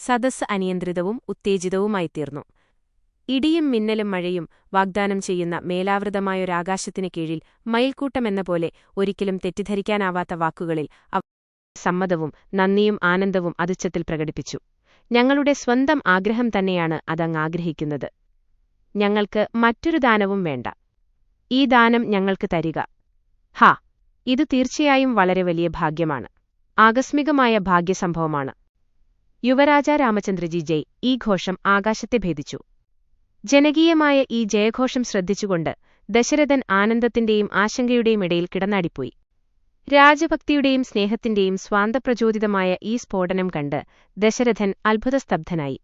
സദസ്സ് അനിയന്ത്രിതവും ഉത്തേജിതവുമായിത്തീർന്നു. ഇടിയും മിന്നലും മഴയും വാഗ്ദാനം ചെയ്യുന്ന മേലാവൃതമായൊരാകാശത്തിനു കീഴിൽ മയിൽക്കൂട്ടമെന്നപോലെ ഒരിക്കലും തെറ്റിദ്ധരിക്കാനാവാത്ത വാക്കുകളിൽ സമ്മതവും നന്ദിയും ആനന്ദവും അതുച്ചത്തിൽ പ്രകടിപ്പിച്ചു. ഞങ്ങളുടെ സ്വന്തം ആഗ്രഹം തന്നെയാണ് അതങ്ങാഗ്രഹിക്കുന്നത്. ഞങ്ങൾക്ക് മറ്റൊരു ദാനവും വേണ്ട. ഈ ദാനം ഞങ്ങൾക്ക് തരിക. ഇത് തീർച്ചയായും വളരെ വലിയ ഭാഗ്യമാണ്. ആകസ്മികമായ ഭാഗ്യസംഭവമാണ്. യുവരാജ രാമചന്ദ്രജി ജയ് ഈ ഘോഷം ആകാശത്തെ ഭേദിച്ചു. ജനകീയമായ ഈ ജയഘോഷം ശ്രദ്ധിച്ചുകൊണ്ട് ദശരഥൻ ആനന്ദത്തിന്റെയും ആശങ്കയുടെയും ഇടയിൽ കിടന്നാടിപ്പോയി. രാജഭക്തിയുടെയും സ്നേഹത്തിന്റെയും സ്വാന്തപ്രചോദിതമായ ഈ സ്ഫോടനം കണ്ട് ദശരഥൻ അത്ഭുതസ്തബ്ധനായി.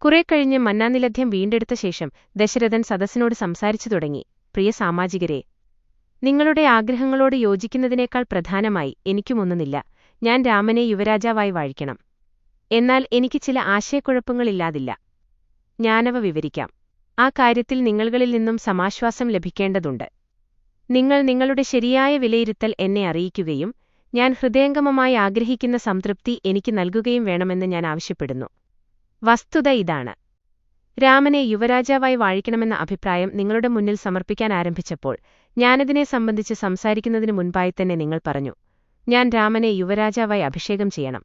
കുറെ കഴിഞ്ഞ് മന്നാനിലധ്യം വീണ്ടെടുത്ത ശേഷം ദശരഥൻ സദസ്സിനോട് സംസാരിച്ചു തുടങ്ങി. പ്രിയ സാമാജികരെ, നിങ്ങളുടെ ആഗ്രഹങ്ങളോട് യോജിക്കുന്നതിനേക്കാൾ പ്രധാനമായി എനിക്കുമൊന്നുമില്ല. ഞാൻ രാമനെ യുവരാജാവായി വാഴിക്കണം. എന്നാൽ എനിക്ക് ചില ആശയക്കുഴപ്പങ്ങളില്ലാതില്ല. ഞാനവ വിവരിക്കാം. ആ കാര്യത്തിൽ നിങ്ങളിൽ നിന്നും സമാശ്വാസം ലഭിക്കേണ്ടതുണ്ട്. നിങ്ങൾ നിങ്ങളുടെ ശരിയായ വിലയിരുത്തൽ എന്നെ അറിയിക്കുകയും ഞാൻ ഹൃദയംഗമമായി ആഗ്രഹിക്കുന്ന സംതൃപ്തി എനിക്ക് നൽകുകയും വേണമെന്ന് ഞാൻ ആവശ്യപ്പെടുന്നു. വസ്തുത ഇതാണ്. രാമനെ യുവരാജാവായി വാഴിക്കണമെന്ന അഭിപ്രായം നിങ്ങളുടെ മുന്നിൽ സമർപ്പിക്കാൻ ആരംഭിച്ചപ്പോൾ ഞാനതിനെ സംബന്ധിച്ച് സംസാരിക്കുന്നതിനു മുൻപായി തന്നെ നിങ്ങൾ പറഞ്ഞു, ഞാൻ രാമനെ യുവരാജാവായി അഭിഷേകം ചെയ്യണം.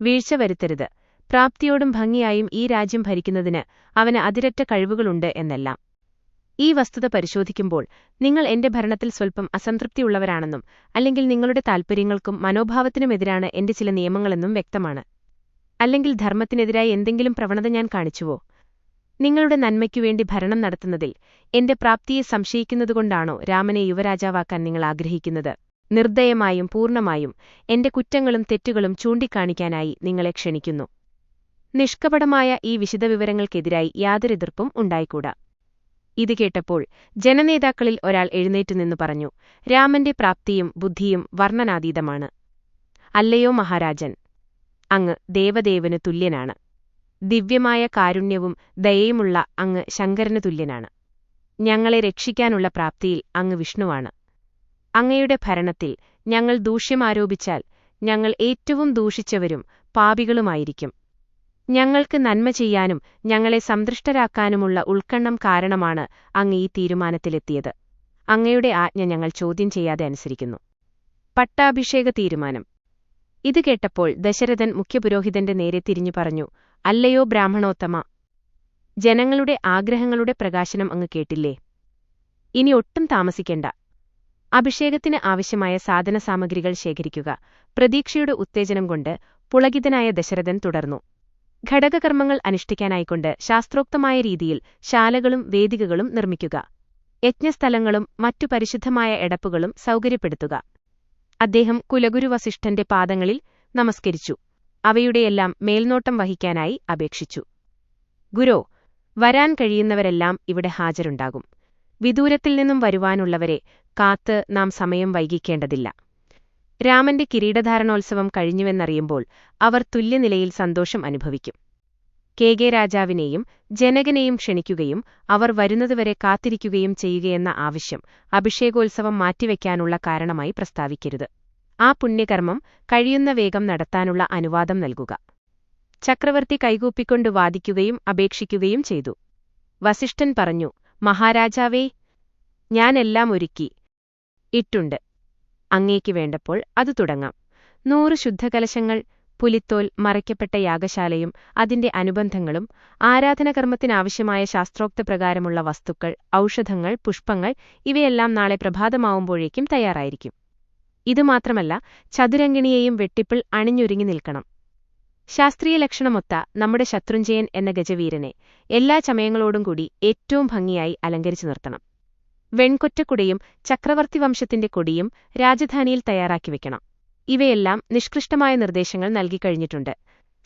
വീഴ്ച വരുത്തരുത്. പ്രാപ്തിയോടും ഭംഗിയായും ഈ രാജ്യം ഭരിക്കുന്നതിന് അവന് അതിരറ്റ കഴിവുകളുണ്ട് എന്നെല്ലാം. ഈ വസ്തുത പരിശോധിക്കുമ്പോൾ നിങ്ങൾ എന്റെ ഭരണത്തിൽ സ്വൽപ്പം അസംതൃപ്തിയുള്ളവരാണെന്നും അല്ലെങ്കിൽ നിങ്ങളുടെ താൽപ്പര്യങ്ങൾക്കും മനോഭാവത്തിനുമെതിരാണ് എന്റെ ചില നിയമങ്ങളെന്നും വ്യക്തമാണ്. അല്ലെങ്കിൽ ധർമ്മത്തിനെതിരായി എന്തെങ്കിലും പ്രവണത ഞാൻ കാണിച്ചുവോ? നിങ്ങളുടെ നന്മയ്ക്കുവേണ്ടി ഭരണം നടത്തുന്നതിൽ എന്റെ പ്രാപ്തിയെ സംശയിക്കുന്നതുകൊണ്ടാണോ രാമനെ യുവരാജാവാക്കാൻ നിങ്ങൾ ആഗ്രഹിക്കുന്നത്? നിർദ്ദയമായും പൂർണ്ണമായും എന്റെ കുറ്റങ്ങളും തെറ്റുകളും ചൂണ്ടിക്കാണിക്കാനായി നിങ്ങളെ ക്ഷണിക്കുന്നു. നിഷ്കപടമായ ഈ വിശദവിവരങ്ങൾക്കെതിരായി യാതൊരു എതിർപ്പും ഉണ്ടായിക്കൂടാ. ഇത് കേട്ടപ്പോൾ ജനനേതാക്കളിൽ ഒരാൾ എഴുന്നേറ്റുനിന്നു പറഞ്ഞു, രാമന്റെ പ്രാപ്തിയും ബുദ്ധിയും വർണ്ണനാതീതമാണ്. അല്ലയോ മഹാരാജൻ, അങ്ങ് ദേവദേവനു തുല്യനാണ്. ദിവ്യമായ കാരുണ്യവും ദയയുമുള്ള അങ്ങ് ശങ്കരനു തുല്യനാണ്. ഞങ്ങളെ രക്ഷിക്കാനുള്ള പ്രാപ്തിയിൽ അങ്ങ് വിഷ്ണുവാണ്. അങ്ങയുടെ ഭരണത്തിൽ ഞങ്ങൾ ദൂഷ്യമാരോപിച്ചാൽ ഞങ്ങൾ ഏറ്റവും ദൂഷിച്ചവരും പാപികളുമായിരിക്കും. ഞങ്ങൾക്ക് നന്മ ചെയ്യാനും ഞങ്ങളെ സംതൃഷ്ടരാക്കാനുമുള്ള ഉൾക്കണ്ണം കാരണമാണ് അങ്ങ് ഈ തീരുമാനത്തിലെത്തിയത്. അങ്ങയുടെ ആജ്ഞ ഞങ്ങൾ ചോദ്യം ചെയ്യാതെ അനുസരിക്കുന്നു. പട്ടാഭിഷേക തീരുമാനം. ഇത് കേട്ടപ്പോൾ ദശരഥൻ മുഖ്യപുരോഹിതന്റെ നേരെ തിരിഞ്ഞു പറഞ്ഞു, അല്ലയോ ബ്രാഹ്മണോത്തമ, ജനങ്ങളുടെ ആഗ്രഹങ്ങളുടെ പ്രകാശനം അങ്ങ് കേട്ടില്ലേ? ഇനി ഒട്ടും താമസിക്കണ്ട. അഭിഷേകത്തിന് ആവശ്യമായ സാധനസാമഗ്രികൾ ശേഖരിക്കുക. പ്രതീക്ഷയുടെ ഉത്തേജനം കൊണ്ട് പുളകിതനായ ദശരഥൻ തുടർന്നു. ഘടകകർമ്മങ്ങൾ അനുഷ്ഠിക്കാനായിക്കൊണ്ട് ശാസ്ത്രോക്തമായ രീതിയിൽ ശാലകളും വേദികകളും നിർമ്മിക്കുക. യജ്ഞസ്ഥലങ്ങളും മറ്റു പരിശുദ്ധമായ എടപ്പുകളും സൗകര്യപ്പെടുത്തുക. അദ്ദേഹം കുലഗുരു വസിഷ്ഠന്റെ പാദങ്ങളിൽ നമസ്കരിച്ചു. അവയുടെയെല്ലാം മേൽനോട്ടം വഹിക്കാനായി അപേക്ഷിച്ചു. ഗുരോ, വരാൻ കഴിയുന്നവരെല്ലാം ഇവിടെ ഹാജരുണ്ടാകും. വിദൂരത്തിൽ നിന്നും വരുവാനുള്ളവരെ കാത്ത് നാം സമയം വൈകിക്കേണ്ടതില്ല. രാമന്റെ കിരീടധാരണോത്സവം കഴിഞ്ഞുവെന്നറിയുമ്പോൾ അവർ തുല്യനിലയിൽ സന്തോഷം അനുഭവിക്കും. കേകേ രാജാവിനെയും ജനകനെയും ക്ഷണിക്കുകയും അവർ വരുന്നതുവരെ കാത്തിരിക്കുകയും ചെയ്യുകയെന്ന ആവശ്യം അഭിഷേകോത്സവം മാറ്റിവെക്കാനുള്ള കാരണമായി പ്രസ്താവിക്കരുത്. ആ പുണ്യകർമ്മം കഴിയുന്ന വേഗം നടത്താനുള്ള അനുവാദം നൽകുക. ചക്രവർത്തി കൈകൂപ്പിക്കൊണ്ട് വാദിക്കുകയും അപേക്ഷിക്കുകയും ചെയ്തു. വസിഷ്ഠൻ പറഞ്ഞു, മഹാരാജാവേ, ഞാനെല്ലാം ഒരുക്കി ഇട്ടുണ്ട്. അങ്ങേക്ക് വേണ്ടപ്പോൾ അത് തുടങ്ങാം. 100 ശുദ്ധകലശങ്ങൾ, പുലിത്തോൽ മറയ്ക്കപ്പെട്ട യാഗശാലയും അതിന്റെ അനുബന്ധങ്ങളും, ആരാധനകർമ്മത്തിനാവശ്യമായ ശാസ്ത്രോക്തപ്രകാരമുള്ള വസ്തുക്കൾ, ഔഷധങ്ങൾ, പുഷ്പങ്ങൾ ഇവയെല്ലാം നാളെ പ്രഭാതമാവുമ്പോഴേക്കും തയ്യാറായിരിക്കും. ഇതുമാത്രമല്ല, ചതുരംഗിണിയെയും വെട്ടിപ്പിൾ അണിഞ്ഞൊരുങ്ങി നിൽക്കണം. ശാസ്ത്രീയ ലക്ഷണമൊത്ത നമ്മുടെ ശത്രുഞ്ജയൻ എന്ന ഗജവീരനെ എല്ലാ ചമയങ്ങളോടും കൂടി ഏറ്റവും ഭംഗിയായി അലങ്കരിച്ചു നിർത്തണം. വെൺകൊറ്റക്കുടയും ചക്രവർത്തി വംശത്തിന്റെ കൊടിയും രാജധാനിയിൽ തയ്യാറാക്കി വെക്കണം. ഇവയെല്ലാം നിഷ്കൃഷ്ടമായ നിർദ്ദേശങ്ങൾ നൽകിക്കഴിഞ്ഞിട്ടുണ്ട്.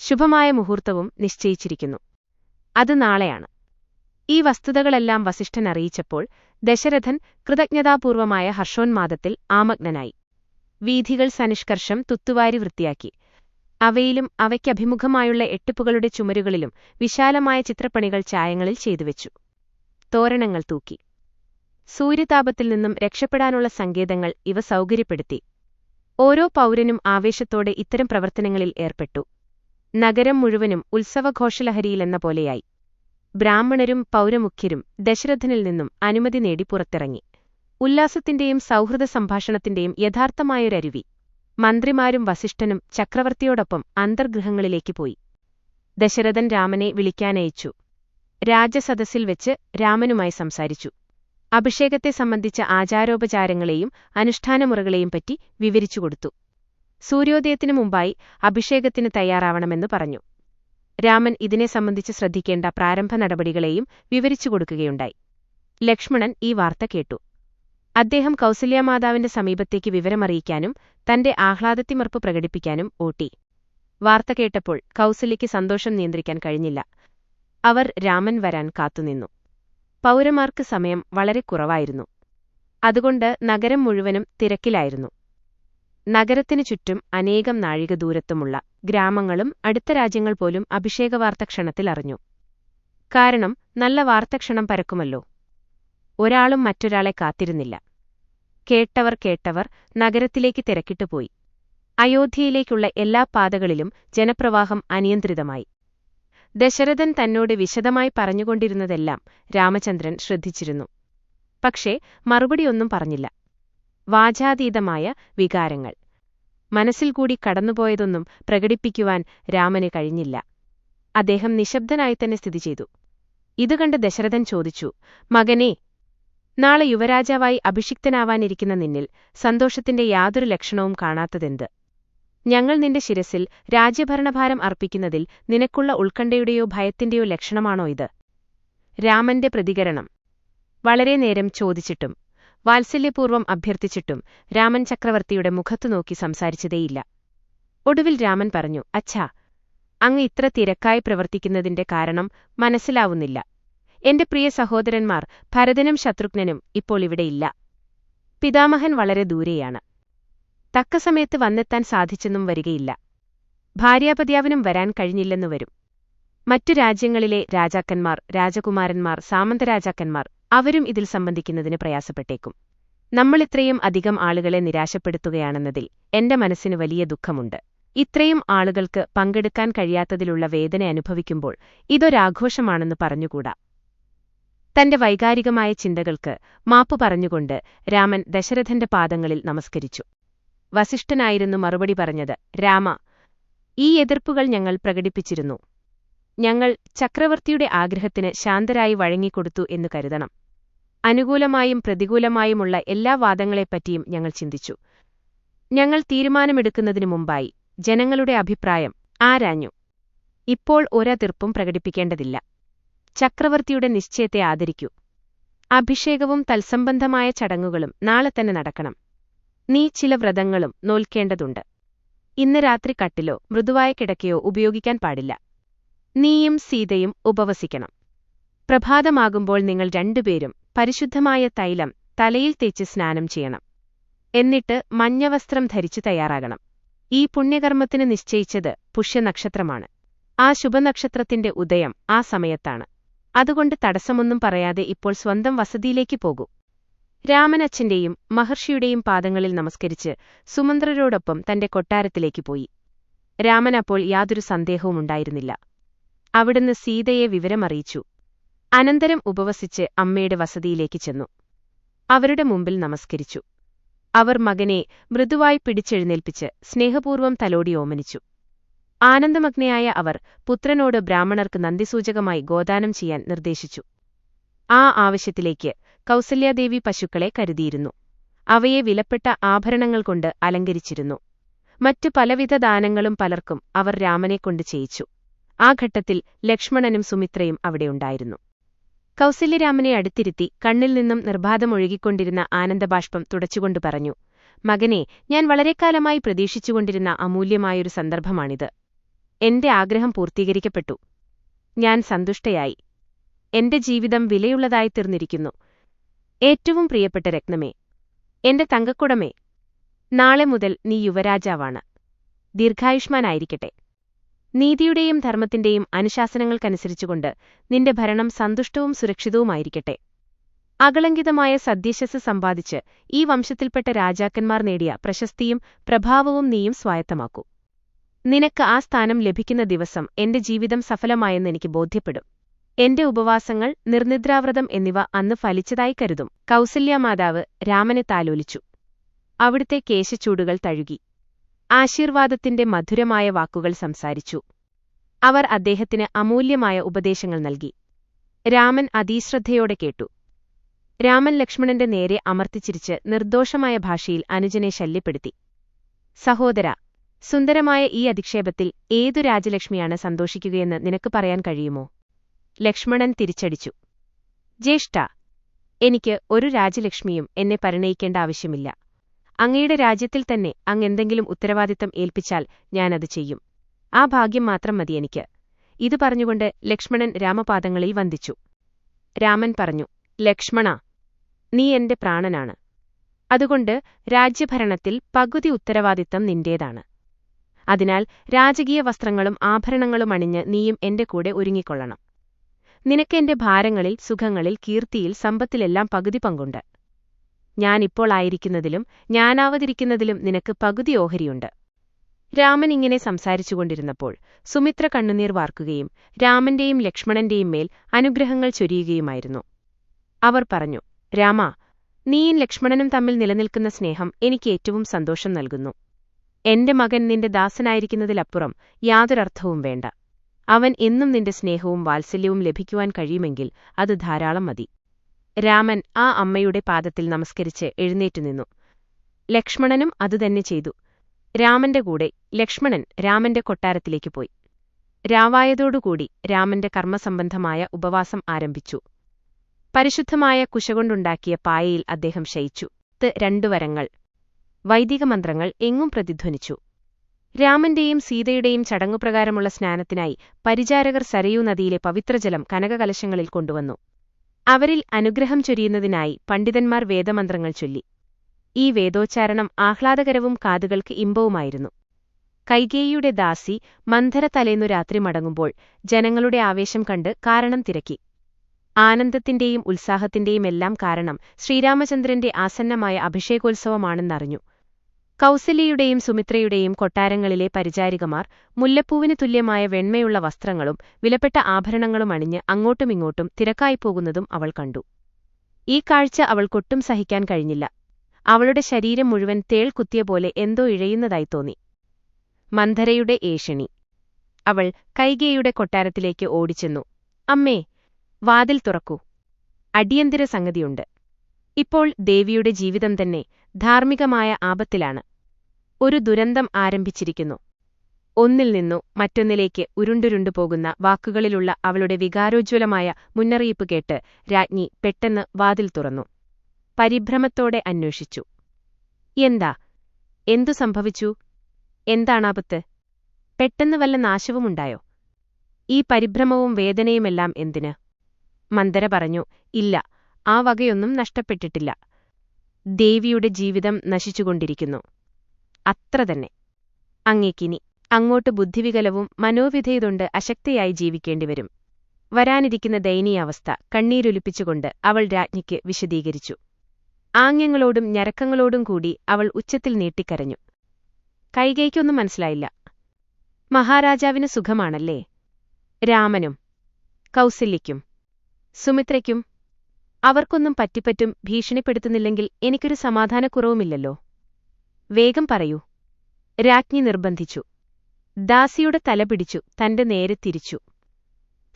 ശുഭമായ മുഹൂർത്തവും നിശ്ചയിച്ചിരിക്കുന്നു. അത് നാളെയാണ്. ഈ വസ്തുതകളെല്ലാം വസിഷ്ഠൻ അറിയിച്ചപ്പോൾ ദശരഥൻ കൃതജ്ഞതാപൂർവമായ ഹർഷോന്മാദത്തിൽ ആമഗ്നനായി. വീഥികൾ സനിഷ്കർഷം തുത്തുവാരി വൃത്തിയാക്കി. അവയിലും അവയ്ക്കഭിമുഖമായുള്ള എട്ടുപ്പുകളുടെ ചുമരുകളിലും വിശാലമായ ചിത്രപ്പണികൾ ചായങ്ങളിൽ ചെയ്തുവെച്ചു. തോരണങ്ങൾ തൂക്കി. സൂര്യതാപത്തിൽ നിന്നും രക്ഷപ്പെടാനുള്ള സങ്കേതങ്ങൾ ഇവ സൗകര്യപ്പെടുത്തി. ഓരോ പൗരനും ആവേശത്തോടെ ഇത്തരം പ്രവർത്തനങ്ങളിൽ ഏർപ്പെട്ടു. നഗരം മുഴുവനും ഉത്സവഘോഷലഹരിയിലെന്ന പോലെയായി. ബ്രാഹ്മണരും പൗരമുഖ്യരും ദശരഥനിൽ നിന്നും അനുമതി നേടി പുറത്തിറങ്ങി. ഉല്ലാസത്തിന്റെയും സൗഹൃദ സംഭാഷണത്തിന്റെയും യഥാർത്ഥമായൊരരുവി. മന്ത്രിമാരും വസിഷ്ഠനും ചക്രവർത്തിയോടൊപ്പം അന്തർഗൃഹങ്ങളിലേക്ക് പോയി. ദശരഥൻ രാമനെ വിളിക്കാനയച്ചു. രാജസദസ്സിൽ വെച്ച് രാമനുമായി സംസാരിച്ചു. അഭിഷേകത്തെ സംബന്ധിച്ച ആചാരോപചാരങ്ങളെയും അനുഷ്ഠാനമുറകളെയും പറ്റി വിവരിച്ചുകൊടുത്തു. സൂര്യോദയത്തിനു മുമ്പായി അഭിഷേകത്തിന് തയ്യാറാവണമെന്ന് പറഞ്ഞു. രാമൻ ഇതിനെ സംബന്ധിച്ച് ശ്രദ്ധിക്കേണ്ട പ്രാരംഭ നടപടികളെയും വിവരിച്ചുകൊടുക്കുകയുണ്ടായി. ലക്ഷ്മണൻ ഈ വാർത്ത കേട്ടു. അദ്ദേഹം കൗസല്യാമാതാവിന്റെ സമീപത്തേക്ക് വിവരമറിയിക്കാനും തന്റെ ആഹ്ലാദത്തിമർപ്പ് പ്രകടിപ്പിക്കാനും ഓട്ടി. വാർത്ത കേട്ടപ്പോൾ കൗസല്യയ്ക്ക് സന്തോഷം നിയന്ത്രിക്കാൻ കഴിഞ്ഞില്ല. അവർ രാമൻ വരാൻ കാത്തുനിന്നു. പൗരന്മാർക്ക് സമയം വളരെ കുറവായിരുന്നു. അതുകൊണ്ട് നഗരം മുഴുവനും തിരക്കിലായിരുന്നു. നഗരത്തിനു ചുറ്റും അനേകം നാഴിക ദൂരത്തുമുള്ള ഗ്രാമങ്ങളും അടുത്ത രാജ്യങ്ങൾ പോലും അഭിഷേകവാർത്ത ക്ഷണത്തിൽ അറിഞ്ഞു. കാരണം നല്ല വാർത്തക്ഷണം പരക്കുമല്ലോ. ഒരാളും മറ്റൊരാളെ കാത്തിരുന്നില്ല. കേട്ടവർ നഗരത്തിലേക്ക് തിരക്കിട്ടുപോയി. അയോധ്യയിലേക്കുള്ള എല്ലാ പാതകളിലും ജനപ്രവാഹം അനിയന്ത്രിതമായി. ദശരഥൻ തന്നോട് വിശദമായി പറഞ്ഞുകൊണ്ടിരുന്നതെല്ലാം രാമചന്ദ്രൻ ശ്രദ്ധിച്ചിരുന്നു. പക്ഷേ മറുപടിയൊന്നും പറഞ്ഞില്ല. വാചാതീതമായ വികാരങ്ങൾ. മനസ്സിൽ കൂടി കടന്നുപോയതൊന്നും പ്രകടിപ്പിക്കുവാൻ രാമന് കഴിഞ്ഞില്ല. അദ്ദേഹം നിശബ്ദനായി തന്നെ സ്ഥിതി ചെയ്തു. ഇതുകണ്ട് ദശരഥൻ ചോദിച്ചു, മകനേ, നാളെ യുവരാജാവായി അഭിഷിക്തനാവാനിരിക്കുന്ന നിന്നിൽ സന്തോഷത്തിന്റെ യാതൊരു ലക്ഷണവും കാണാത്തതെന്ത്? ഞങ്ങൾ നിന്റെ ശിരസിൽ രാജ്യഭരണഭാരം അർപ്പിക്കുന്നതിൽ നിനക്കുള്ള ഉത്കണ്ഠയുടെയോ ഭയത്തിന്റെയോ ലക്ഷണമാണോ ഇത്? രാമന്റെ പ്രതികരണം. വളരെ നേരം ചോദിച്ചിട്ടും വാത്സല്യപൂർവ്വം അഭ്യർത്ഥിച്ചിട്ടും രാമൻ ചക്രവർത്തിയുടെ മുഖത്തു നോക്കി സംസാരിച്ചതേയില്ല. ഒടുവിൽ രാമൻ പറഞ്ഞു, അച്ഛാ, അങ്ങ് ഇത്ര തിരക്കായി പ്രവർത്തിക്കുന്നതിന്റെ കാരണം മനസ്സിലാവുന്നില്ല. എന്റെ പ്രിയ സഹോദരന്മാർ ഭരതനും ശത്രുഘ്നനും ഇപ്പോൾ ഇവിടെയില്ല. പിതാമഹൻ വളരെ ദൂരെയാണ്. തക്ക സമയത്ത് വന്നെത്താൻ സാധിച്ചെന്നും വരികയില്ല. ഭാര്യാപത്യാവിനും വരാൻ കഴിഞ്ഞില്ലെന്നു വരും. മറ്റു രാജ്യങ്ങളിലെ രാജാക്കന്മാർ, രാജകുമാരന്മാർ, സാമന്തരാജാക്കന്മാർ അവരും ഇതിൽ സംബന്ധിക്കുന്നതിന് പ്രയാസപ്പെട്ടേക്കും. നമ്മളിത്രയും അധികം ആളുകളെ നിരാശപ്പെടുത്തുകയാണെന്നതിൽ എന്റെ മനസ്സിന് വലിയ ദുഃഖമുണ്ട്. ഇത്രയും ആളുകൾക്ക് പങ്കെടുക്കാൻ കഴിയാത്തതിലുള്ള വേദന അനുഭവിക്കുമ്പോൾ ഇതൊരാഘോഷമാണെന്ന് പറഞ്ഞുകൂടാ. തന്റെ വൈകാരികമായ ചിന്തകൾക്ക് മാപ്പു പറഞ്ഞുകൊണ്ട് രാമൻ ദശരഥന്റെ പാദങ്ങളിൽ നമസ്കരിച്ചു. വസിഷ്ഠനായിരുന്നു മറുപടി പറഞ്ഞത്. രാമ, ഈ എതിർപ്പുകൾ ഞങ്ങൾ പ്രകടിപ്പിച്ചിരുന്നു. ഞങ്ങൾ ചക്രവർത്തിയുടെ ആഗ്രഹത്തിന് ശാന്തരായി വഴങ്ങിക്കൊടുത്തു എന്നു കരുതണം. അനുകൂലമായും പ്രതികൂലമായുമുള്ള എല്ലാ വാദങ്ങളെപ്പറ്റിയും ഞങ്ങൾ ചിന്തിച്ചു. ഞങ്ങൾ തീരുമാനമെടുക്കുന്നതിനു മുമ്പായി ജനങ്ങളുടെ അഭിപ്രായം ആരാഞ്ഞു. ഇപ്പോൾ ഒരെതിർപ്പും പ്രകടിപ്പിക്കേണ്ടതില്ല. ചക്രവർത്തിയുടെ നിശ്ചയത്തെ ആദരിക്കൂ. അഭിഷേകവും തത്സംബന്ധമായ ചടങ്ങുകളും നാളെ തന്നെ നടക്കണം. നീ ചില വ്രതങ്ങളും നോൽക്കേണ്ടതുണ്ട്. ഇന്ന് രാത്രി കട്ടിലോ മൃദുവായ കിടക്കയോ ഉപയോഗിക്കാൻ പാടില്ല. നീയും സീതയും ഉപവസിക്കണം. പ്രഭാതമാകുമ്പോൾ നിങ്ങൾ രണ്ടുപേരും പരിശുദ്ധമായ തൈലം തലയിൽ തേച്ച് സ്നാനം ചെയ്യണം. എന്നിട്ട് മഞ്ഞവസ്ത്രം ധരിച്ചു തയ്യാറാകണം. ഈ പുണ്യകർമ്മത്തിന് നിശ്ചയിച്ചത് പുഷ്യനക്ഷത്രമാണ്. ആ ശുഭനക്ഷത്രത്തിന്റെ ഉദയം ആ സമയത്താണ്. അതുകൊണ്ട് തടസ്സമൊന്നും പറയാതെ ഇപ്പോൾ സ്വന്തം വസതിയിലേക്ക് പോകൂ. രാമനച്ഛന്റെയും മഹർഷിയുടെയും പാദങ്ങളിൽ നമസ്കരിച്ച് സുമന്ത്രരോടൊപ്പം തന്റെ കൊട്ടാരത്തിലേക്ക് പോയി. രാമൻ അപ്പോൾ യാതൊരു സന്ദേഹവുമുണ്ടായിരുന്നില്ല. അവിടുന്ന് സീതയെ വിവരമറിയിച്ചു. അനന്തരം ഉപവസിച്ച് അമ്മയുടെ വസതിയിലേക്ക് ചെന്നു. അവരുടെ മുമ്പിൽ നമസ്കരിച്ചു. അവർ മകനെ മൃദുവായി പിടിച്ചെഴുന്നേൽപ്പിച്ച് സ്നേഹപൂർവ്വം തലോടി ഓമനിച്ചു. ആനന്ദമഗ്നയായ അവർ പുത്രനോട് ബ്രാഹ്മണർക്ക് നന്ദിസൂചകമായി ഗോദാനം ചെയ്യാൻ നിർദ്ദേശിച്ചു. ആ ആവശ്യത്തിലേക്ക് കൗസല്യാദേവി പശുക്കളെ കരുതിയിരുന്നു. അവയെ വിലപ്പെട്ട ആഭരണങ്ങൾ കൊണ്ട് അലങ്കരിച്ചിരുന്നു. മറ്റു പലവിധ ദാനങ്ങളും പലർക്കും അവർ രാമനെക്കൊണ്ട് ചെയ്യിച്ചു. ആ ഘട്ടത്തിൽ ലക്ഷ്മണനും സുമിത്രയും അവിടെയുണ്ടായിരുന്നു. കൗസല്യരാമനെ അടുത്തിരുത്തി കണ്ണിൽ നിന്നും നിർബാധമൊഴുകിക്കൊണ്ടിരുന്ന ആനന്ദബാഷ്പം തുടച്ചുകൊണ്ട് പറഞ്ഞു, മകനെ, ഞാൻ വളരെക്കാലമായി പ്രതീക്ഷിച്ചുകൊണ്ടിരുന്ന അമൂല്യമായൊരു സന്ദർഭമാണിത്. എന്റെ ആഗ്രഹം പൂർത്തീകരിക്കപ്പെട്ടു. ഞാൻ സന്തുഷ്ടയായി. എന്റെ ജീവിതം വിലയുള്ളതായിത്തീർന്നിരിക്കുന്നു. ഏറ്റവും പ്രിയപ്പെട്ട രത്നമേ, എന്റെ തങ്കക്കുടമേ, നാളെ മുതൽ നീ യുവരാജാവാണ്. ദീർഘായുഷ്മാനായിരിക്കട്ടെ. നീതിയുടെയും ധർമ്മത്തിന്റെയും അനുശാസനങ്ങൾക്കനുസരിച്ചുകൊണ്ട് നിന്റെ ഭരണം സന്തുഷ്ടവും സുരക്ഷിതവുമായിരിക്കട്ടെ. അകളങ്കിതമായ സദ്യശസ് സമ്പാദിച്ച് ഈ വംശത്തിൽപ്പെട്ട രാജാക്കന്മാർ നേടിയ പ്രശസ്തിയും പ്രഭാവവും നീയും സ്വായത്തമാക്കൂ. നിനക്ക് ആ സ്ഥാനം ലഭിക്കുന്ന ദിവസം എന്റെ ജീവിതം സഫലമായെന്നെനിക്ക് ബോധ്യപ്പെടും. എന്റെ ഉപവാസങ്ങൾ, നിർനിദ്രാവ്രതം എന്നിവ അന്ന് ഫലിച്ചതായി കരുതും. കൗസല്യാമാതാവ് രാമനെ താലോലിച്ചു. അവിടുത്തെ കേശച്ചൂടുകൾ തഴുകി. ആശീർവാദത്തിന്റെ മധുരമായ വാക്കുകൾ സംസാരിച്ചു. അവർ അദ്ദേഹത്തിന് അമൂല്യമായ ഉപദേശങ്ങൾ നൽകി. രാമൻ അതീശ്രദ്ധയോടെ കേട്ടു. രാമൻ ലക്ഷ്മണന്റെ നേരെ അമർത്തിച്ചിരിച്ച് നിർദോഷമായ ഭാഷയിൽ അനുജനെ ശല്യപ്പെടുത്തി. സഹോദരാ, സുന്ദരമായ ഈ അധിക്ഷേപത്തിൽ ഏതു രാജലക്ഷ്മിയാണ് സന്തോഷിക്കുകയെന്ന് നിനക്ക് പറയാൻ കഴിയുമോ? ലക്ഷ്മണൻ തിരിച്ചടിച്ചു. ജ്യേഷ്ഠാ, എനിക്ക് ഒരു രാജലക്ഷ്മിയും എന്നെ പരിണയിക്കേണ്ട ആവശ്യമില്ല. അങ്ങയുടെ രാജ്യത്തിൽ തന്നെ അങ്ങെന്തെങ്കിലും ഉത്തരവാദിത്തം ഏൽപ്പിച്ചാൽ ഞാനത് ചെയ്യും. ആ ഭാഗ്യം മാത്രം മതി എനിക്ക്. ഇതു പറഞ്ഞുകൊണ്ട് ലക്ഷ്മണൻ രാമപാദങ്ങളിൽ വന്ദിച്ചു. രാമൻ പറഞ്ഞു, ലക്ഷ്മണ, നീ എന്റെ പ്രാണനാണ്. അതുകൊണ്ട് രാജ്യഭരണത്തിൽ പകുതി ഉത്തരവാദിത്തം നിന്റേതാണ്. അതിനാൽ രാജകീയ വസ്ത്രങ്ങളും ആഭരണങ്ങളും അണിഞ്ഞ് നീയും എന്റെ കൂടെ ഒരുങ്ങിക്കൊള്ളണം. നിനക്ക് എന്റെ ഭാരങ്ങളിൽ, സുഖങ്ങളിൽ, കീർത്തിയിൽ, സമ്പത്തിലെല്ലാം പകുതി പങ്കുണ്ട്. ഞാനിപ്പോൾ ആയിരിക്കുന്നതിലും ഞാനാവതിരിക്കുന്നതിലും നിനക്ക് പകുതി ഓഹരിയുണ്ട്. രാമൻ ഇങ്ങനെ സംസാരിച്ചുകൊണ്ടിരുന്നപ്പോൾ സുമിത്ര കണ്ണുനീർ വാർക്കുകയും രാമന്റെയും ലക്ഷ്മണന്റെയും മേൽ അനുഗ്രഹങ്ങൾ ചൊരിയുകയുമായിരുന്നു. അവർ പറഞ്ഞു, രാമാ, നീയും ലക്ഷ്മണനും തമ്മിൽ നിലനിൽക്കുന്ന സ്നേഹം എനിക്ക് ഏറ്റവും സന്തോഷം നൽകുന്നു. എന്റെ മകൻ നിന്റെ ദാസനായിരിക്കുന്നതിലപ്പുറം യാതൊരർത്ഥവും വേണ്ട. അവൻ എന്നും നിന്റെ സ്നേഹവും വാത്സല്യവും ലഭിക്കുവാൻ കഴിയുമെങ്കിൽ അത് ധാരാളം മതി. രാമൻ ആ അമ്മയുടെ പാദത്തിൽ നമസ്കരിച്ച് എഴുന്നേറ്റുനിന്നു. ലക്ഷ്മണനും അതുതന്നെ ചെയ്തു. രാമന്റെ കൂടെ ലക്ഷ്മണൻ രാമന്റെ കൊട്ടാരത്തിലേക്ക് പോയി. രാവായതോടുകൂടി രാമന്റെ കർമ്മസംബന്ധമായ ഉപവാസം ആരംഭിച്ചു. പരിശുദ്ധമായ കുശകൊണ്ടുണ്ടാക്കിയ പായയിൽ അദ്ദേഹം ശയിച്ചു. 2 വരങ്ങൾ, വൈദിക മന്ത്രങ്ങൾ എങ്ങും പ്രതിധ്വനിച്ചു. രാമന്റെയും സീതയുടെയും ചടങ്ങുപ്രകാരമുള്ള സ്നാനത്തിനായി പരിചാരകർ സരയൂ നദിയിലെ പവിത്രജലം കനകകലശങ്ങളിൽ കൊണ്ടുവന്നു. അവരിൽ അനുഗ്രഹം ചൊരിയുന്നതിനായി പണ്ഡിതന്മാർ വേദമന്ത്രങ്ങൾ ചൊല്ലി. ഈ വേദോച്ചാരണം ആഹ്ലാദകരവും കാതുകൾക്ക് ഇമ്പവുമായിരുന്നു. കൈകേയിയുടെ ദാസി മന്ധര തലേന്നു രാത്രി മടങ്ങുമ്പോൾ ജനങ്ങളുടെ ആവേശം കണ്ട് കാരണം തിരക്കി. ആനന്ദത്തിന്റെയും ഉത്സാഹത്തിന്റെയും എല്ലാം കാരണം ശ്രീരാമചന്ദ്രന്റെ ആസന്നമായ അഭിഷേകോത്സവമാണെന്നറിഞ്ഞു. കൗസല്യയുടെയും സുമിത്രയുടെയും കൊട്ടാരങ്ങളിലെ പരിചാരികമാർ മുല്ലപ്പൂവിന് തുല്യമായ വെണ്മയുള്ള വസ്ത്രങ്ങളും വിലപ്പെട്ട ആഭരണങ്ങളും അണിഞ്ഞ് അങ്ങോട്ടുമിങ്ങോട്ടും തിരക്കായിപ്പോകുന്നതും അവൾ കണ്ടു. ഈ കാഴ്ച അവൾക്കൊട്ടും സഹിക്കാൻ കഴിഞ്ഞില്ല. അവളുടെ ശരീരം മുഴുവൻ തേൾ കുത്തിയ പോലെ എന്തോ ഇഴയുന്നതായി തോന്നി. മന്ധരയുടെ ഏഷണി. അവൾ കൈകേയിയുടെ കൊട്ടാരത്തിലേക്ക് ഓടിച്ചെന്നു. അമ്മേ, വാതിൽ തുറക്കൂ. അടിയന്തിര സംഗതിയുണ്ട്. ഇപ്പോൾ ദേവിയുടെ ജീവിതം തന്നെ ധാർമ്മികമായ ആപത്തിലാണ്. ഒരു ദുരന്തം ആരംഭിച്ചിരിക്കുന്നു. ഒന്നിൽ നിന്നു മറ്റൊന്നിലേക്ക് ഉരുണ്ടുരുണ്ടു പോകുന്ന വാക്കുകളിലുള്ള അവളുടെ വികാരോജ്വലമായ മുന്നറിയിപ്പ് കേട്ട് രാജ്ഞി പെട്ടെന്ന് വാതിൽ തുറന്നു. പരിഭ്രമത്തോടെ അന്വേഷിച്ചു. എന്താ? എന്തു സംഭവിച്ചു? എന്താണാപത്ത്? പെട്ടെന്ന് വല്ല നാശവുമുണ്ടായോ? ഈ പരിഭ്രമവും വേദനയുമെല്ലാം എന്തിന്? മന്ധര പറഞ്ഞു, ഇല്ല, ആ വകയൊന്നും നഷ്ടപ്പെട്ടിട്ടില്ല. ദേവിയുടെ ജീവിതം നശിച്ചുകൊണ്ടിരിക്കുന്നു. അത്ര തന്നെ. അങ്ങേക്കിനി അങ്ങോട്ട് ബുദ്ധിവികലവും മനോവിധേയതൊണ്ട് അശക്തയായി ജീവിക്കേണ്ടിവരും. വരാനിരിക്കുന്ന ദയനീയാവസ്ഥ കണ്ണീരൊലിപ്പിച്ചുകൊണ്ട് അവൾ രാജ്ഞിക്ക് വിശദീകരിച്ചു. ആംഗ്യങ്ങളോടും ഞരക്കങ്ങളോടും കൂടി അവൾ ഉച്ചത്തിൽ നീട്ടിക്കരഞ്ഞു. കൈകേയിക്കൊന്നും മനസ്സിലായില്ല. മഹാരാജാവിന് സുഖമാണല്ലേ? രാമനും കൗസല്യയ്ക്കും സുമിത്രയ്ക്കും അവർക്കൊന്നും പറ്റിപ്പറ്റും ഭീഷണിപ്പെടുത്തുന്നില്ലെങ്കിൽ എനിക്കൊരു സമാധാനക്കുറവുമില്ലല്ലോ. വേഗം പറയൂ, രാജ്ഞി നിർബന്ധിച്ചു. ദാസിയുടെ തല പിടിച്ചു തന്റെ നേരെ തിരിച്ചു.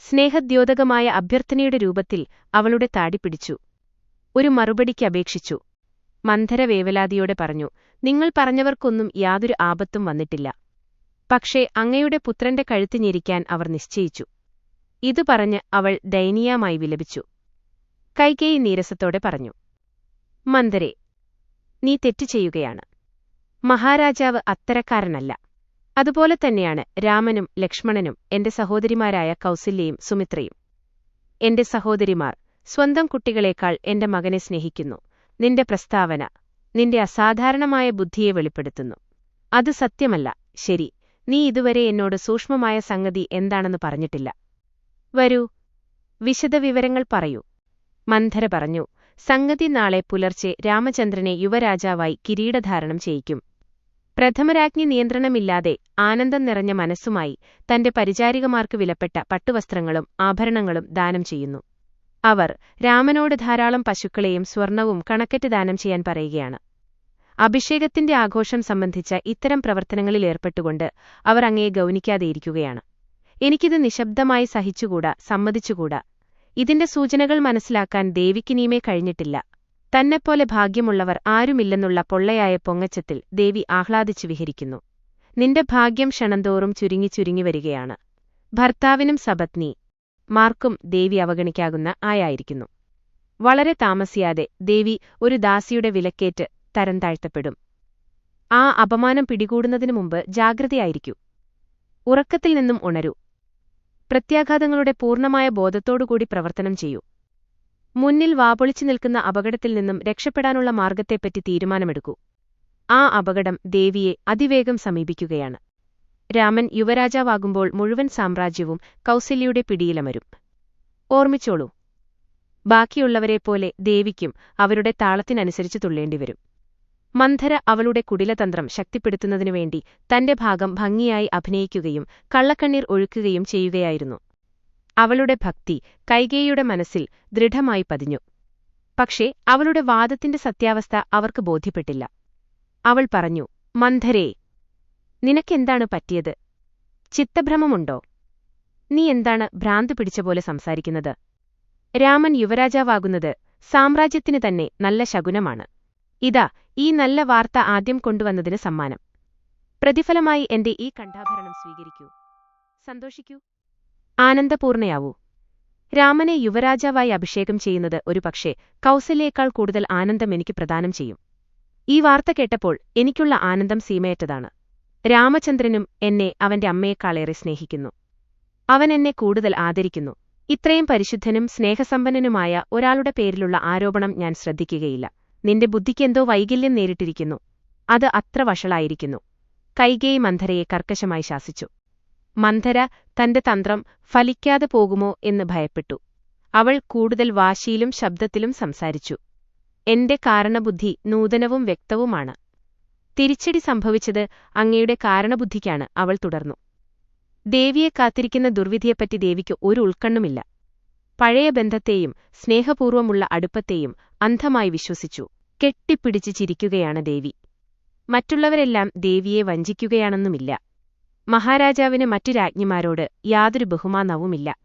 സ്നേഹദ്യോതകമായ അഭ്യർത്ഥനയുടെ രൂപത്തിൽ അവളുടെ താടി പിടിച്ചു. ഒരു മറുപടിക്ക് അപേക്ഷിച്ചു. മന്ധര വേവലാതിയോടെ പറഞ്ഞു, നിങ്ങൾ പറഞ്ഞവർക്കൊന്നും യാതൊരു ആപത്തും വന്നിട്ടില്ല. പക്ഷേ അങ്ങയുടെ പുത്രന്റെ കഴുത്ത് ഞെരിക്കാൻ അവർ നിശ്ചയിച്ചു. ഇതു പറഞ്ഞ് അവൾ ദയനീയമായി വിലപിച്ചു. കൈകേയി നീരസത്തോടെ പറഞ്ഞു, മന്ധരേ, നീ തെറ്റു ചെയ്യുകയാണ്. മഹാരാജാവ് അത്തരക്കാരനല്ല. അതുപോലെ തന്നെയാണ് രാമനും ലക്ഷ്മണനും എന്റെ സഹോദരിമാരായ കൗസല്യയും സുമിത്രയും. എന്റെ സഹോദരിമാർ സ്വന്തം കുട്ടികളെക്കാൾ എന്റെ മകനെ സ്നേഹിക്കുന്നു. നിന്റെ പ്രസ്താവന നിന്റെ അസാധാരണമായ ബുദ്ധിയെ വെളിപ്പെടുത്തുന്നു. അത് സത്യമല്ല. ശരി, നീ ഇതുവരെ എന്നോട് സൂക്ഷ്മമായ സംഗതി എന്താണെന്ന് പറഞ്ഞിട്ടില്ല. വരൂ, വിശദവിവരങ്ങൾ പറയൂ. മന്ധര പറഞ്ഞു, സംഗതി നാളെ പുലർച്ചെ രാമചന്ദ്രനെ യുവരാജാവായി കിരീടധാരണം ചെയ്യിക്കും. പ്രഥമരാജ്ഞി നിയന്ത്രണമില്ലാതെ ആനന്ദം നിറഞ്ഞ മനസ്സുമായി തന്റെ പരിചാരികമാർക്ക് വിലപ്പെട്ട പട്ടുവസ്ത്രങ്ങളും ആഭരണങ്ങളും ദാനം ചെയ്യുന്നു. അവർ രാമനോട് ധാരാളം പശുക്കളെയും സ്വർണവും കണക്കറ്റ് ദാനം ചെയ്യാൻ പറയുകയാണ്. അഭിഷേകത്തിന്റെ ആഘോഷം സംബന്ധിച്ച ഇത്തരം പ്രവർത്തനങ്ങളിലേർപ്പെട്ടുകൊണ്ട് അവർ അങ്ങയെ ഗൗനിക്കാതെയിരിക്കുകയാണ്. എനിക്കിത് നിശബ്ദമായി സഹിച്ചുകൂടാ, സമ്മതിച്ചുകൂടാ. ഇതിന്റെ സൂചനകൾ മനസ്സിലാക്കാൻ ദേവിക്കിനിയുമേ കഴിഞ്ഞിട്ടില്ല. തന്നെപ്പോലെ ഭാഗ്യമുള്ളവർ ആരുമില്ലെന്നുള്ള പൊള്ളയായ പൊങ്ങച്ചത്തിൽ ദേവി ആഹ്ലാദിച്ചു വിഹരിക്കുന്നു. നിന്റെ ഭാഗ്യം ക്ഷണന്തോറും ചുരുങ്ങി വരികയാണ്. ഭർത്താവിനും സപത്നി മാർക്കും ദേവി അവഗണിക്കാകുന്ന ആയായിരിക്കുന്നു. വളരെ താമസിയാതെ ദേവി ഒരു ദാസിയുടെ വിലക്കേറ്റ് തരം താഴ്ത്തപ്പെടും. ആ അപമാനം പിടികൂടുന്നതിനു മുമ്പ് ജാഗ്രതയായിരിക്കൂ. ഉറക്കത്തിൽ നിന്നും ഉണരൂ. പ്രത്യാഘാതങ്ങളുടെ പൂർണ്ണമായ ബോധത്തോടുകൂടി പ്രവർത്തനം ചെയ്യൂ. മുന്നിൽ വാപൊളിച്ചു നിൽക്കുന്ന അപകടത്തിൽ നിന്നും രക്ഷപ്പെടാനുള്ള മാർഗത്തെപ്പറ്റി തീരുമാനമെടുക്കൂ. ആ അപകടം ദേവിയെ അതിവേഗം സമീപിക്കുകയാണ്. രാമൻ യുവരാജാവാകുമ്പോൾ മുഴുവൻ സാമ്രാജ്യവും കൗസല്യയുടെ പിടിയിലമരും. ഓർമ്മിച്ചോളൂ, ബാക്കിയുള്ളവരെപ്പോലെ ദേവിക്കും അവരുടെ താളത്തിനനുസരിച്ച് തുള്ളേണ്ടിവരും. മന്ധര അവളുടെ കുടിലതന്ത്രം ശക്തിപ്പെടുത്തുന്നതിനുവേണ്ടി തന്റെ ഭാഗം ഭംഗിയായി അഭിനയിക്കുകയും കള്ളക്കണ്ണീർ ഒഴുക്കുകയും ചെയ്യുകയായിരുന്നു. അവളുടെ ഭക്തി കൈകേയിയുടെ മനസ്സിൽ ദൃഢമായി പതിഞ്ഞു. പക്ഷേ അവളുടെ വാദത്തിന്റെ സത്യാവസ്ഥ അവർക്ക് ബോധ്യപ്പെട്ടില്ല. അവൾ പറഞ്ഞു, മന്ധരേ, നിനക്കെന്താണ് പറ്റിയത്? ചിത്തഭ്രമമുണ്ടോ? നീ എന്താണ് ഭ്രാന്ത് പിടിച്ചപോലെ സംസാരിക്കുന്നത്? രാമൻ യുവരാജാവാകുന്നത് സാമ്രാജ്യത്തിന് തന്നെ നല്ല ശകുനമാണ്. ഇതാ ഈ നല്ല വാർത്ത ആദ്യം കൊണ്ടുവന്നതിന് സമ്മാനം. പ്രതിഫലമായി എന്റെ ഈ കണ്ഠാഭരണം സ്വീകരിക്കൂ. സന്തോഷിക്കൂ, ആനന്ദപൂർണയാവൂ. രാമനെ യുവരാജാവായി അഭിഷേകം ചെയ്യുന്നത് ഒരുപക്ഷേ കൗസല്യേക്കാൾ കൂടുതൽ ആനന്ദം എനിക്ക് പ്രദാനം ചെയ്യും. ഈ വാർത്ത കേട്ടപ്പോൾ എനിക്കുള്ള ആനന്ദം സീമയറ്റതാണ്. രാമചന്ദ്രനും എന്നെ അവന്റെ അമ്മയെക്കാളേറെ സ്നേഹിക്കുന്നു. അവൻ എന്നെ കൂടുതൽ ആദരിക്കുന്നു. ഇത്രയും പരിശുദ്ധനും സ്നേഹസമ്പന്നനുമായ ഒരാളുടെ പേരിലുള്ള ആരോപണം ഞാൻ ശ്രദ്ധിക്കുകയില്ല. നിന്റെ ബുദ്ധിക്കെന്തോ വൈകല്യം നേരിട്ടിരിക്കുന്നു. അത് അത്ര വഷളായിരിക്കുന്നു. കൈകേയി മന്ധരയെ കർക്കശമായി ശാസിച്ചു. മന്ധര തന്റെ തന്ത്രം ഫലിക്കാതെ പോകുമോ എന്ന് ഭയപ്പെട്ടു. അവൾ കൂടുതൽ വാശിയിലും ശബ്ദത്തിലും സംസാരിച്ചു. എന്റെ കാരണബുദ്ധി നൂതനവും വ്യക്തവുമാണ്. തിരിച്ചടി സംഭവിച്ചത് അങ്ങയുടെ കാരണബുദ്ധിക്കാണ്. അവൾ തുടർന്നു. ദേവിയെ കാത്തിരിക്കുന്ന ദുർവിധിയെപ്പറ്റി ദേവിക്ക് ഒരു ഉൾക്കണ്ണുമില്ല. പഴയ ബന്ധത്തെയും സ്നേഹപൂർവമുള്ള അടുപ്പത്തെയും അന്ധമായി വിശ്വസിച്ചു. കെട്ടിപ്പിടിച്ച് ചിരിക്കുകയാണ് ദേവി. മറ്റുള്ളവരെല്ലാം ദേവിയെ വഞ്ചിക്കുകയാണെന്നുമില്ല. മഹാരാജാവിന് മറ്റു രാജ്ഞിമാരോട് യാതൊരു ബഹുമാനവുമില്ല.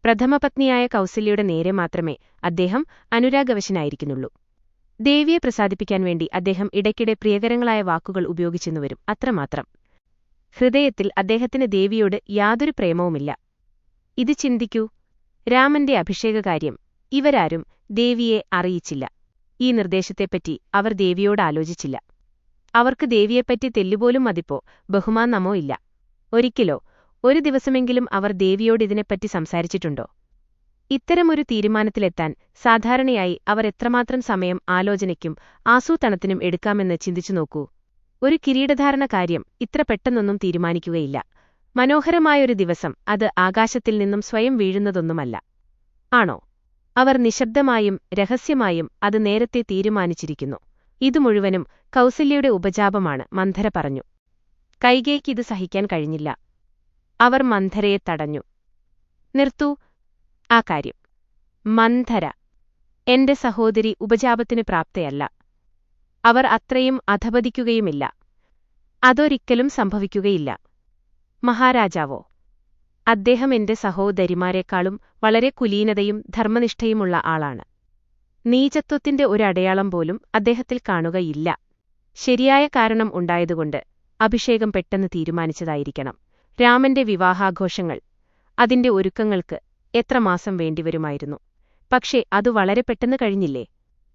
പ്രഥമപത്നിയായ കൗസല്യയുടെ നേരെ മാത്രമേ അദ്ദേഹം അനുരാഗവശനായിരിക്കുന്നുള്ളൂ. ദേവിയെ പ്രസാദിപ്പിക്കാൻ വേണ്ടി അദ്ദേഹം ഇടയ്ക്കിടെ പ്രിയകരങ്ങളായ വാക്കുകൾ ഉപയോഗിച്ചെന്നുവരും, അത്രമാത്രം. ഹൃദയത്തിൽ അദ്ദേഹത്തിന് ദേവിയോട് യാതൊരു പ്രേമവുമില്ല. ഇത് ചിന്തിക്കൂ. രാമന്റെ അഭിഷേകകാര്യം ഇവരാരും ദേവിയെ അറിയിച്ചില്ല. ഈ നിർദ്ദേശത്തെപ്പറ്റി അവർ ദേവിയോട് ആലോചിച്ചില്ല. അവർക്ക് ദേവിയെപ്പറ്റി തെല്ലുപോലും മതിപ്പോ ബഹുമാനമോ ഇല്ല. ഒരിക്കലോ ഒരു ദിവസമെങ്കിലും അവർ ദേവിയോടിതിനെപ്പറ്റി സംസാരിച്ചിട്ടുണ്ടോ? ഇത്തരമൊരു തീരുമാനത്തിലെത്താൻ സാധാരണയായി അവർ എത്രമാത്രം സമയം ആലോചനയ്ക്കും ആസൂത്രണത്തിനും എടുക്കാമെന്ന് ചിന്തിച്ചു നോക്കൂ. ഒരു കിരീടധാരണ കാര്യം ഇത്ര പെട്ടെന്നൊന്നും തീരുമാനിക്കുകയില്ല. മനോഹരമായൊരു ദിവസം അത് ആകാശത്തിൽ നിന്നും സ്വയം വീഴുന്നതൊന്നുമല്ല, ആണോ? അവർ നിശബ്ദമായും രഹസ്യമായും അത് നേരത്തെ തീരുമാനിച്ചിരിക്കുന്നു. ഇതു മുഴുവനും കൗസല്യയുടെ ഉപജാപമാണ്, മന്ധര പറഞ്ഞു. കൈകേയിക്ക് ഇത് സഹിക്കാൻ കഴിഞ്ഞില്ല. അവർ മന്ധരയെ തടഞ്ഞു. നിർത്തൂ ആ കാര്യം. മന്ധര, എന്റെ സഹോദരി ഉപജാപത്തിന് പ്രാപ്തയല്ല. അവർ അത്രയും അധപതിക്കുകയുമില്ല. അതൊരിക്കലും സംഭവിക്കുകയില്ല. മഹാരാജാവോ? അദ്ദേഹം എന്റെ സഹോദരിമാരെക്കാളും വളരെ കുലീനതയും ധർമ്മനിഷ്ഠയുമുള്ള ആളാണ്. നീചത്വത്തിന്റെ ഒരടയാളം പോലും അദ്ദേഹത്തിൽ കാണുകയില്ല. ശരിയായ കാരണം ഉണ്ടായതുകൊണ്ട് അഭിഷേകം പെട്ടെന്ന് തീരുമാനിച്ചതായിരിക്കണം. രാമന്റെ വിവാഹാഘോഷങ്ങൾ, അതിന്റെ ഒരുക്കങ്ങൾക്ക് എത്ര മാസം വേണ്ടിവരുമായിരുന്നു. പക്ഷേ അത് വളരെ പെട്ടെന്ന് കഴിഞ്ഞില്ലേ?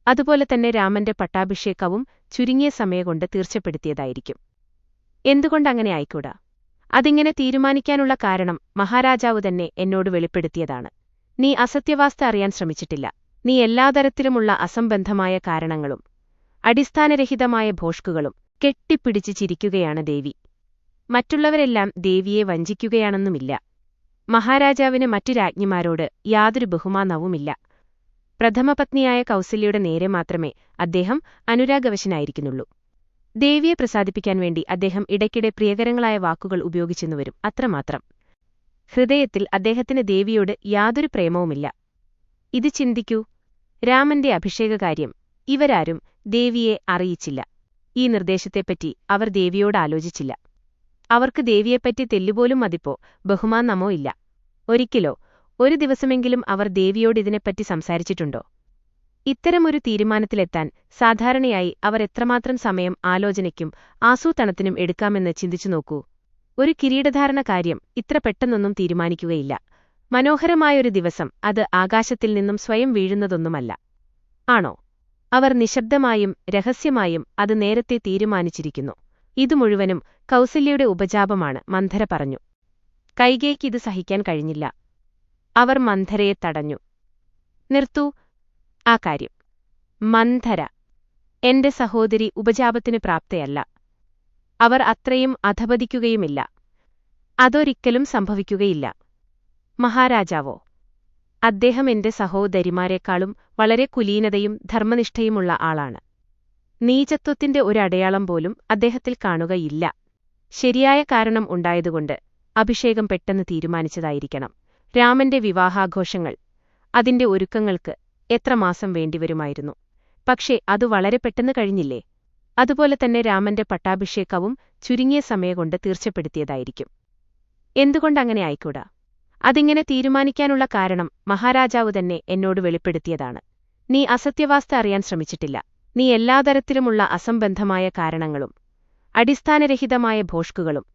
അതുപോലെ തന്നെ രാമന്റെ പട്ടാഭിഷേകവും ചുരുങ്ങിയ സമയംകൊണ്ട് തീർച്ചപ്പെടുത്തിയതായിരിക്കും. എന്തുകൊണ്ടങ്ങനെ ആയിക്കൂടാ? അതിങ്ങനെ തീരുമാനിക്കാനുള്ള കാരണം മഹാരാജാവ് തന്നെ എന്നോട് വെളിപ്പെടുത്തിയതാണ്. നീ അസത്യവാസ്ത അറിയാൻ ശ്രമിച്ചിട്ടില്ല. നീ എല്ലാതരത്തിലുമുള്ള അസംബന്ധമായ കാരണങ്ങളും അടിസ്ഥാനരഹിതമായ ഭോഷ്കുകളും കെട്ടിപ്പിടിച്ച് ചിരിക്കുകയാണ് ദേവി. മറ്റുള്ളവരെല്ലാം ദേവിയെ വഞ്ചിക്കുകയാണെന്നുമില്ല. മഹാരാജാവിന് മറ്റു രാജ്ഞിമാരോട് യാതൊരു ബഹുമാനവുമില്ല. പ്രഥമപത്നിയായ കൗസല്യയുടെ നേരെ മാത്രമേ അദ്ദേഹം അനുരാഗവശനായിരിക്കുന്നുള്ളൂ. ദേവിയെ പ്രസാദിപ്പിക്കാൻ വേണ്ടി അദ്ദേഹം ഇടയ്ക്കിടെ പ്രിയകരങ്ങളായ വാക്കുകൾ ഉപയോഗിച്ചെന്നുവരും, അത്രമാത്രം. ഹൃദയത്തിൽ അദ്ദേഹത്തിന് ദേവിയോട് യാതൊരു പ്രേമവുമില്ല. ഇത് ചിന്തിക്കൂ. രാമന്റെ അഭിഷേകകാര്യം ഇവരാരും ദേവിയെ അറിയിച്ചില്ല. ഈ നിർദ്ദേശത്തെപ്പറ്റി അവർ ദേവിയോട് ആലോചിച്ചില്ല. അവർക്ക് ദേവിയെപ്പറ്റി തെല്ലുപോലും മതിപ്പോ ബഹുമാനമോ ഇല്ല. ഒരിക്കലോ ഒരു ദിവസമെങ്കിലും അവർ ദേവിയോടിതിനെപ്പറ്റി സംസാരിച്ചിട്ടുണ്ടോ? ഇത്തരമൊരു തീരുമാനത്തിലെത്താൻ സാധാരണയായി അവർ എത്രമാത്രം സമയം ആലോചനയ്ക്കും ആസൂത്രണത്തിനും എടുക്കാമെന്ന് ചിന്തിച്ചു നോക്കൂ. ഒരു കിരീടധാരണ കാര്യം ഇത്ര പെട്ടെന്നൊന്നും തീരുമാനിക്കുകയില്ല. മനോഹരമായൊരു ദിവസം അത് ആകാശത്തിൽ നിന്നും സ്വയം വീഴുന്നതൊന്നുമല്ല, ആണോ? അവർ നിശബ്ദമായും രഹസ്യമായും അത് നേരത്തെ തീരുമാനിച്ചിരിക്കുന്നു. ഇതു മുഴുവനും കൗസല്യയുടെ ഉപജാപമാണ്, മന്ധര പറഞ്ഞു. കൈകേയിക്കിത് സഹിക്കാൻ കഴിഞ്ഞില്ല. അവർ മന്ധരയെ തടഞ്ഞു. നിർത്തൂ ആ കാര്യം. മന്ധര, എന്റെ സഹോദരി ഉപജാപത്തിന് പ്രാപ്തയല്ല. അവർ അത്രയും അധപതിക്കുകയുമില്ല. അതൊരിക്കലും സംഭവിക്കുകയില്ല. മഹാരാജാവോ? അദ്ദേഹം എന്റെ സഹോദരിമാരെക്കാളും വളരെ കുലീനതയും ധർമ്മനിഷ്ഠയുമുള്ള ആളാണ്. നീചത്വത്തിന്റെ ഒരടയാളം പോലും അദ്ദേഹത്തിൽ കാണുകയില്ല. ശരിയായ കാരണം ഉണ്ടായതുകൊണ്ട് അഭിഷേകം പെട്ടെന്ന് തീരുമാനിച്ചതായിരിക്കണം. രാമന്റെ വിവാഹാഘോഷങ്ങൾ, അതിന്റെ ഒരുക്കങ്ങൾക്ക് എത്ര മാസം വേണ്ടിവരുമായിരുന്നു. പക്ഷേ അതു വളരെ പെട്ടെന്ന് കഴിഞ്ഞില്ലേ? അതുപോലെ തന്നെ രാമന്റെ പട്ടാഭിഷേകവും ചുരുങ്ങിയ സമയംകൊണ്ട് തീർച്ചപ്പെടുത്തിയതായിരിക്കും. എന്തുകൊണ്ടങ്ങനെ ആയിക്കൂടാ? അതിങ്ങനെ തീരുമാനിക്കാനുള്ള കാരണം മഹാരാജാവ് തന്നെ എന്നോട് വെളിപ്പെടുത്തിയതാണ്. നീ അസത്യവാസ്ത അറിയാൻ ശ്രമിച്ചിട്ടില്ല. നീ എല്ലാതരത്തിലുമുള്ള അസംബന്ധമായ കാരണങ്ങളും അടിസ്ഥാനരഹിതമായ ഭോഷ്കുകളും